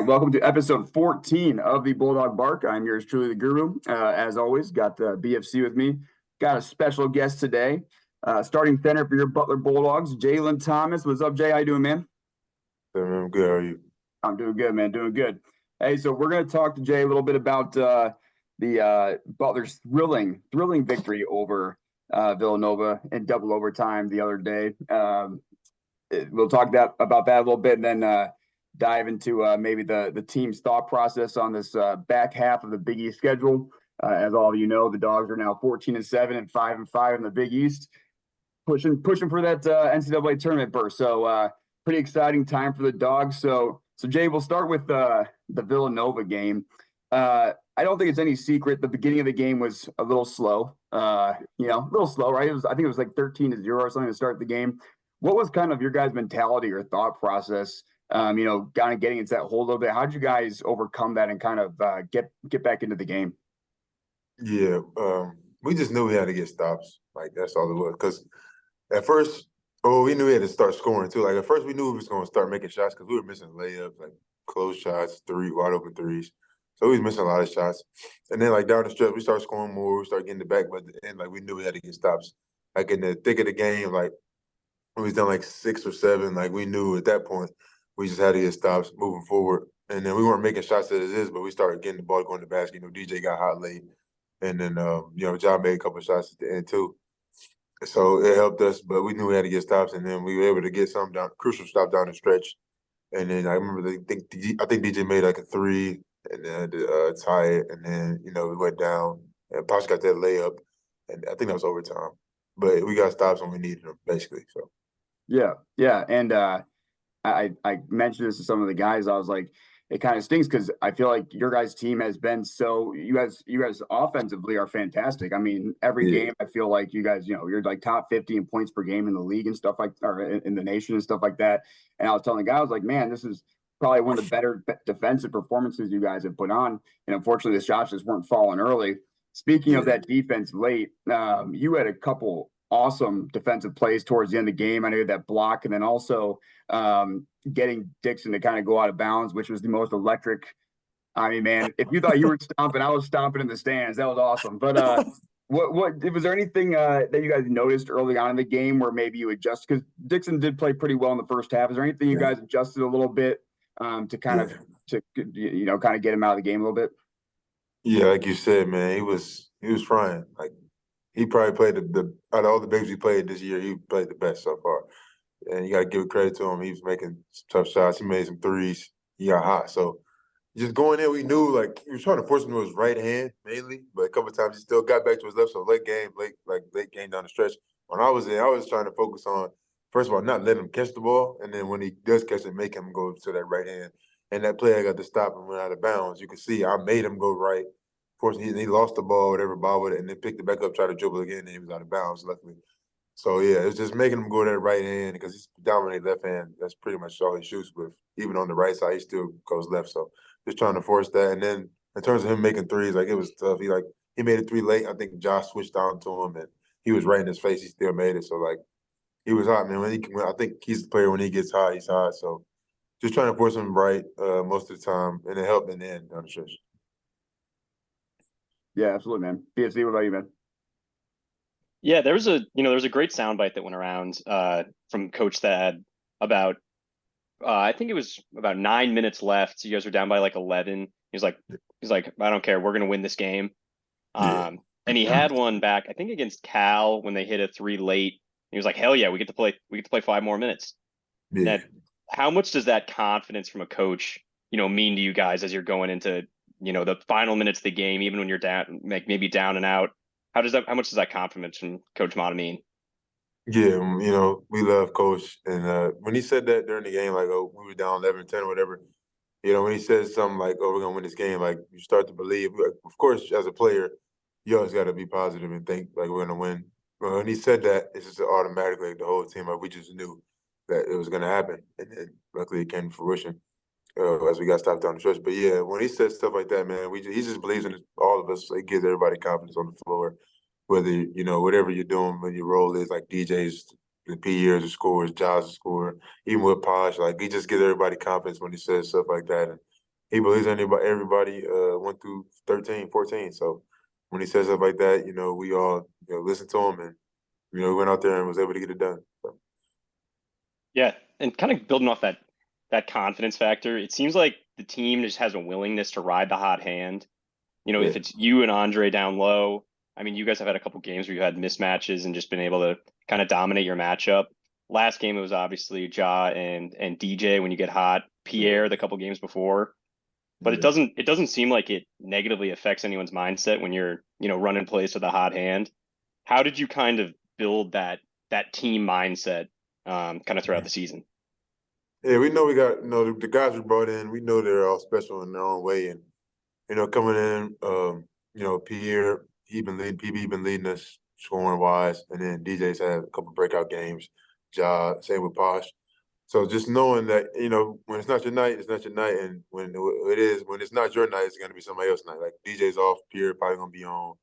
right, welcome to episode 14 of the Bulldog Bark. I'm yours truly, the Guru. As always, got the BFC with me. Got a special guest today, starting center for your Butler Bulldogs, Jalen Thomas. What's up, Jay? How you doing, man? Hey, man, I'm good. How are you? I'm doing good, man. Doing good. Hey, so we're going to talk to Jay a little bit about the Butler's thrilling victory over Villanova in double overtime the other day. We'll talk about that a little bit, and then dive into maybe the team's thought process on this back half of the Big East schedule. As all of you know, the Dogs are now 14-7 and 5-5 in the Big East, pushing for that NCAA tournament berth. So pretty exciting time for the Dogs. So Jay, we'll start with the Villanova game. I don't think it's any secret the beginning of the game was a little slow. A little slow, right? I think it was like 13-0 or something to start the game. What was kind of your guys' mentality or thought process? Kind of getting into that hole a little bit. How did you guys overcome that and kind of get back into the game? Yeah, we just knew we had to get stops. Like, that's all it was. Because at first, we knew we had to start scoring, too. Like, at first, we knew we was going to start making shots because we were missing layups, like close shots, wide open threes. So we was missing a lot of shots. And then, like, down the stretch, we started scoring more. We started getting the back. But at the end, like, we knew we had to get stops. Like, in the thick of the game, like, we was down like 6 or 7. Like, we knew at that point we just had to get stops moving forward. And then we weren't making shots as it is, but we started getting the ball going to the basket. DJ got hot late. And then, Ja made a couple of shots at the end, too. So it helped us, but we knew we had to get stops. And then we were able to get some crucial stop down the stretch. And then I remember I think DJ made like a 3 and then tie it. And then, we went down. And Posh got that layup. And I think that was overtime. But we got stops when we needed them, basically. So. Yeah. And I mentioned this to some of the guys. I was like, it kind of stinks because I feel like your guys' team has been you guys offensively are fantastic. I mean, every game I feel like you guys, you're like top 50 in points per game in the league and stuff or in the nation and stuff like that. And I was telling the guy, I was like, man, this is probably one of the better defensive performances you guys have put on. And unfortunately, the shots just weren't falling early. Speaking of that defense late, you had a couple awesome defensive plays towards the end of the game. I know that block, and then also getting Dixon to kind of go out of bounds, which was the most electric. I mean, man, if you thought you were stomping, I was stomping in the stands. That was awesome. But what was there anything that you guys noticed early on in the game where maybe you adjust? Because Dixon did play pretty well in the first half. Is there anything you guys adjusted a little bit to kind of get him out of the game a little bit? Yeah, like you said, man, he was frying. Like, he probably played the out of all the bigs we played this year, he played the best so far. And you got to give credit to him. He was making some tough shots. He made some threes. He got hot. So just going in, we knew, like, he was trying to force him to his right hand mainly, but a couple of times he still got back to his left. So late game down the stretch. When I was in, I was trying to focus on, first of all, not letting him catch the ball, and then when he does catch it, make him go to that right hand. And that play, I got to stop him went out of bounds. You can see I made him go right. Of course, he lost the ball, whatever, bobbled it, and then picked it back up, tried to dribble again, and he was out of bounds, luckily. So, yeah, it's just making him go to that right hand because he's dominant left hand. That's pretty much all he shoots with. Even on the right side, he still goes left. So just trying to force that. And then in terms of him making threes, like, it was tough. He made a 3 late. I think Josh switched on to him, and he was right in his face. He still made it. So, like, he was hot, man. I think he's the player when he gets hot, he's hot. So just trying to force him right most of the time, and it helped in the end down the stretch. Yeah, absolutely, man. BFC, what about you, man? Yeah, there was a great soundbite that went around from Coach Thad about I think it was about 9 minutes left. You guys were down by like 11. He's like, I don't care. We're gonna win this game. And he had one back, I think against Cal when they hit a 3 late. He was like, hell yeah, we get to play 5 more minutes. Yeah. Now, how much does that confidence from a coach, mean to you guys as you're going into, the final minutes of the game, even when you're down, maybe down and out? How much does that confidence from Coach Mata mean? Yeah, we love Coach. And when he said that during the game, like, oh, we were down 11-10 or whatever, when he says something like, oh, we're going to win this game, like, you start to believe. Of course, as a player, you always got to be positive and think, like, we're going to win. But when he said that, it's just automatically, like, the whole team, like, we just knew that it was going to happen. And then luckily it came to fruition as we got stopped down the stretch. But, yeah, when he says stuff like that, man, he just believes in all of us. It gives everybody confidence on the floor. Whether, whatever you're doing when your role is, like DJ's, the P years, the scores, Josh the scorer, even with Posh, like, he just gives everybody confidence when he says stuff like that. And he believes in everybody 1 through 13, 14. So when he says stuff like that, we all listen to him, and went out there and was able to get it done. So. Yeah, and kind of building off that confidence factor, it seems like the team just has a willingness to ride the hot hand. Yeah, If it's you and Andre down low, I mean, you guys have had a couple games where you had mismatches and just been able to kind of dominate your matchup. Last game it was obviously Ja and DJ when you get hot, yeah, Pierre the couple games before. But it yeah. doesn't seem like it negatively affects anyone's mindset when you're, running plays with a hot hand. How did you kind of build that team mindset kind of throughout the season? Yeah, we know we got the guys we brought in. We know they're all special in their own way, and coming in, Pierre, PB been leading us scoring wise, and then DJ's had a couple breakout games. Ja, same with Posh. So just knowing that, when it's not your night, it's not your night, and when it's not your night, it's gonna be somebody else's night. Like DJ's off, Pierre probably gonna be on.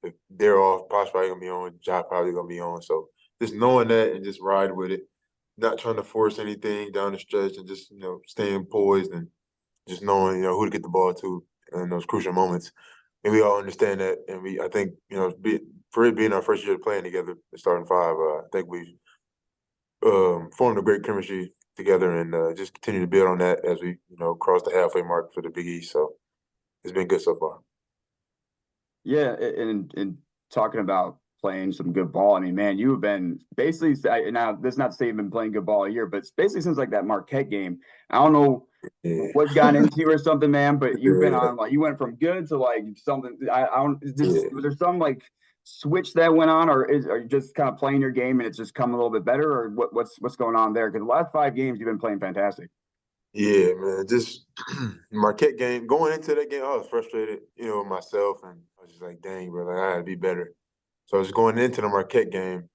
If they're off, Posh probably gonna be on. Ja probably gonna be on. So just knowing that and just ride with it, not trying to force anything down the stretch, and just staying poised and just knowing who to get the ball to in those crucial moments. And we all understand that, and I think for it being our first year playing together, the starting five, I think we formed a great chemistry together, and just continue to build on that as we cross the halfway mark for the Big East. So it's been good so far. Yeah, and talking about playing some good ball, I mean, man, you have been basically now. This is not to say you've been playing good ball a year, but it's basically since like that Marquette game. I don't know Yeah, what's gotten into you or something, man, but you've been yeah, on like you went from good to like something. I don't. yeah. Was there some like switch that went on, or are you just kind of playing your game and it's just come a little bit better, or what's going on there? Because the last 5 games you've been playing fantastic. Yeah, man. Just Marquette game. Going into that game, I was frustrated, with myself, and I was just like, "Dang, bro, like, I had to be better." So I was going into the Marquette game.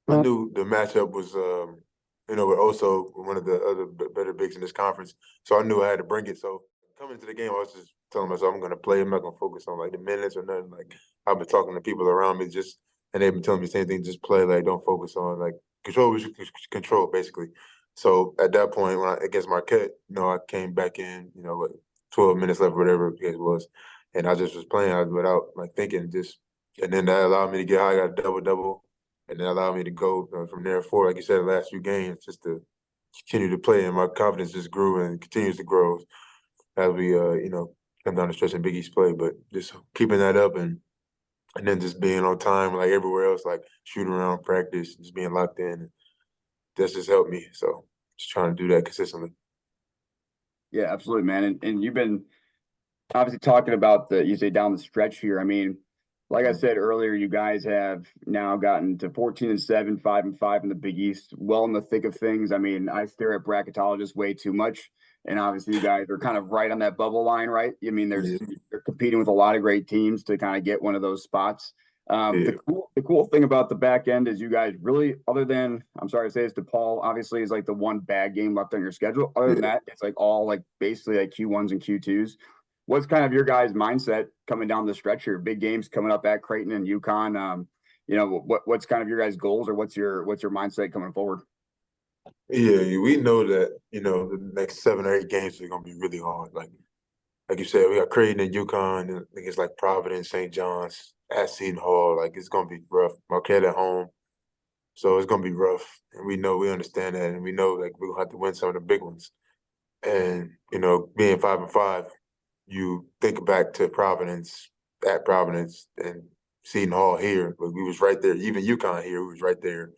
I knew the matchup was, with also one of the other better bigs in this conference. So I knew I had to bring it. So coming into the game, I was just telling myself I'm going to play. I'm not going to focus on like the minutes or nothing. Like I've been talking to people around me, and they've been telling me the same thing. Just play. Like don't focus on like control what you can control, basically. So at that point, when against Marquette, I came back in, with 12 minutes left, whatever it was, and I just was playing without like thinking, and then that allowed me to get high. I got a double double, and that allowed me to go from there forward. Like you said, the last few games, just to continue to play, and my confidence just grew and continues to grow as we, come down the stretch in Big East play. But just keeping that up, and then just being on time, like everywhere else, like shooting around practice, just being locked in. That's just helped me. So just trying to do that consistently. Yeah, absolutely, man. And you've been obviously talking about you say down the stretch here. I mean, like I said earlier, you guys have now gotten to 14-7, 5-5 in the Big East, well in the thick of things. I mean, I stare at bracketologists way too much. And obviously you guys are kind of right on that bubble line, right? I mean, Yeah, they're competing with a lot of great teams to kind of get one of those spots. yeah, The cool thing about the back end is you guys really, other than I'm sorry to say this, DePaul obviously is like the one bad game left on your schedule. Other than yeah. that, it's like all like basically like Q1s and Q2s. What's kind of your guys' mindset coming down the stretch here? Big games coming up at Creighton and UConn. What's kind of your guys' goals, or what's your mindset coming forward? Yeah, we know that, the next 7 or 8 games are gonna be really hard. Like you said, we got Creighton and UConn, and I think it's like Providence, St. John's, at Seton Hall. Like it's gonna be rough. Marquette at home. So it's gonna be rough. And we understand that, and we know like we're gonna have to win some of the big ones. And, being 5-5, you think back to Providence, at Providence and Seton Hall here, but we was right there. Even UConn here, we was right there.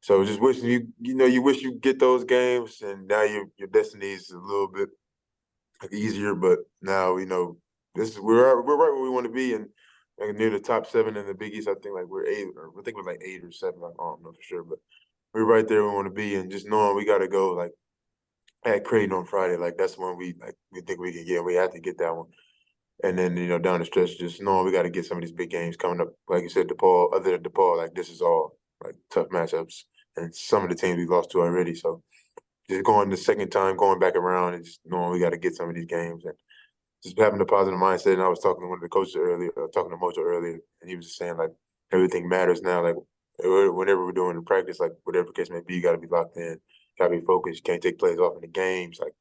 So just wishing you wish you get those games, and now your destiny is a little bit like easier. But now we're right where we want to be, and like near the top 7 in the Big East. I think like we're 8, or I think we're like 8 or 7. Like, I don't know for sure, but we're right there where we want to be, and just knowing we got to go like at Creighton on Friday. Like that's when we think we can get. We have to get that one. And then, down the stretch, just knowing we got to get some of these big games coming up. Like you said, DePaul, other than DePaul, like this is all like tough matchups. And some of the teams we lost to already. So just going the second time, going back around, and just knowing we got to get some of these games, and just having a positive mindset. And I was talking to one of the coaches earlier, talking to Mojo earlier, and he was just saying like everything matters now. Like whenever we're doing the practice, like whatever the case may be, you got to be locked in, got to be focused. You can't take plays off in the games. Like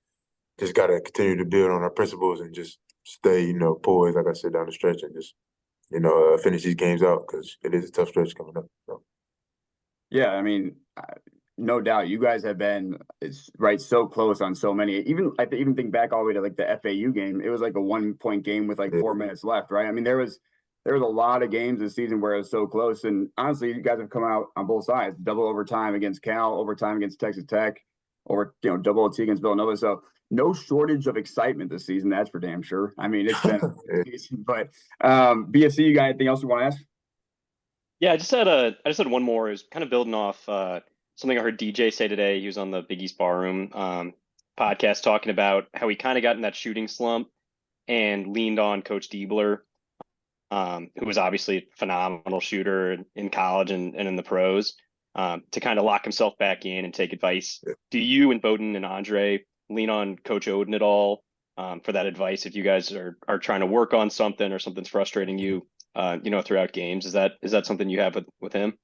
just gotta continue to build on our principles and just stay, poised, like I said, down the stretch and just, finish these games out because it is a tough stretch coming up. So. Yeah, I mean, no doubt, you guys have been so close on so many. Even even think back all the way to like the FAU game. It was like a 1 point game with like 4 minutes left, right? I mean, there was a lot of games this season where it was so close. And honestly, you guys have come out on both sides: double overtime against Cal, overtime against Texas Tech, or double OT against Villanova. So no shortage of excitement this season. That's for damn sure. I mean, it's been a season. But BSC, you got anything else you want to ask? Yeah, I just had one more. Is kind of building off something I heard DJ say today. He was on the Big East Barroom podcast talking about how he kind of got in that shooting slump and leaned on Coach Diebler, who was obviously a phenomenal shooter in college and in the pros, to kind of lock himself back in and take advice. Do you and Bowden and Andre lean on Coach Oden at all for that advice if you guys are trying to work on something or something's frustrating you, throughout games? Is that something you have with him?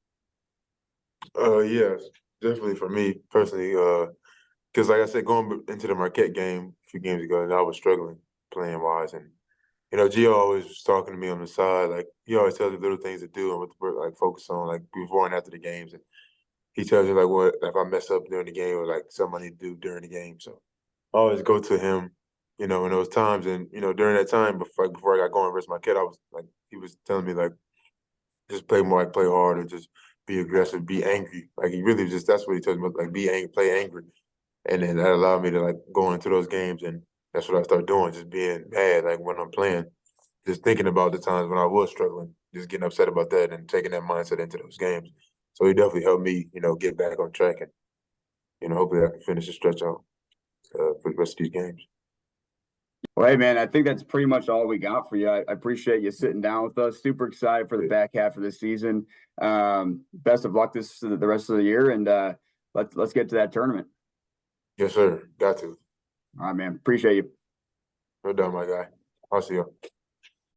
Yeah, definitely for me personally, because like I said, going into the Marquette game a few games ago, and I was struggling playing wise, and Gio always was talking to me on the side, like he always tells me little things to do and what to like focus on, like before and after the games, and he tells you like what if I mess up during the game or like something I need to do during the game. So I always go to him, in those times, and during that time before I got going versus Marquette, I was like he was telling me like just play more, like play harder, just be aggressive, be angry. Like he really just that's what he told me, like be angry, play angry. And then that allowed me to like go into those games and that's what I started doing, just being mad, like when I'm playing, just thinking about the times when I was struggling, just getting upset about that and taking that mindset into those games. So he definitely helped me, get back on track and, hopefully I can finish the stretch out for the rest of these games. Well, hey, man, I think that's pretty much all we got for you. I appreciate you sitting down with us. Super excited for the back half of the season. Best of luck the rest of the year, and let's get to that tournament. Yes, sir. Got to. All right, man. Appreciate you. No doubt, my guy. I'll see you.